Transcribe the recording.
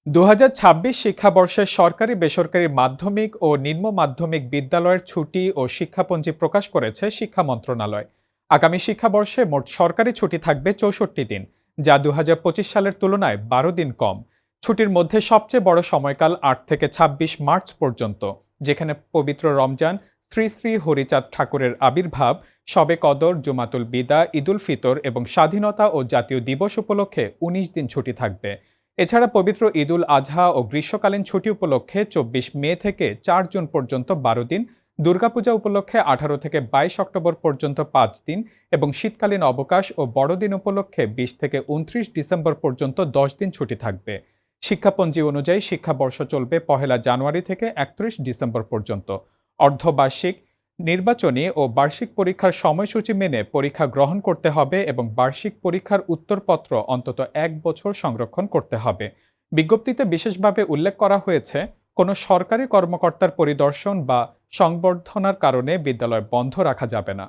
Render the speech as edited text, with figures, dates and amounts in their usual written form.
২০২৬ শিক্ষাবর্ষে সরকারি বেসরকারি মাধ্যমিক ও নিম্ন মাধ্যমিক বিদ্যালয়ের ছুটি ও শিক্ষাপঞ্জি প্রকাশ করেছে শিক্ষা মন্ত্রণালয়। আগামী শিক্ষাবর্ষে মোট সরকারি ছুটি থাকবে ৬৪ দিন, যা ২০২৫ সালের তুলনায় ১২ দিন কম। ছুটির মধ্যে সবচেয়ে বড় সময়কাল ৮ থেকে ২৬ মার্চ পর্যন্ত, যেখানে পবিত্র রমজান, শ্রী শ্রী হরিচাঁদ ঠাকুরের আবির্ভাব, শবে কদর, জুমাতুল বিদা, ঈদুল ফিতর এবং স্বাধীনতা ও জাতীয় দিবস উপলক্ষে ১৯ দিন ছুটি থাকবে। এছাড়া পবিত্র ঈদুল আজহা ও গ্রীষ্মকালীন ছুটি উপলক্ষে ২৪ মে থেকে ৪ জুন পর্যন্ত ১২ দিন, দুর্গাপূজা উপলক্ষে ১৮ থেকে ২২ অক্টোবর পর্যন্ত ৫ দিন এবং শীতকালীন অবকাশ ও বড়দিন উপলক্ষে ২০ থেকে ২৯ ডিসেম্বর পর্যন্ত ১০ দিন ছুটি থাকবে। শিক্ষাপঞ্জি অনুযায়ী শিক্ষাবর্ষ চলবে ১ জানুয়ারি থেকে ৩১ ডিসেম্বর পর্যন্ত। অর্ধবার্ষিক, নির্বাচনী ও বার্ষিক পরীক্ষার সময়সূচি মেনে পরীক্ষা গ্রহণ করতে হবে এবং বার্ষিক পরীক্ষার উত্তরপত্র অন্তত ১ বছর সংরক্ষণ করতে হবে। বিজ্ঞপ্তিতে বিশেষভাবে উল্লেখ করা হয়েছে, কোনো সরকারি কর্মকর্তার পরিদর্শন বা সংবর্ধনার কারণে বিদ্যালয় বন্ধ রাখা যাবে না।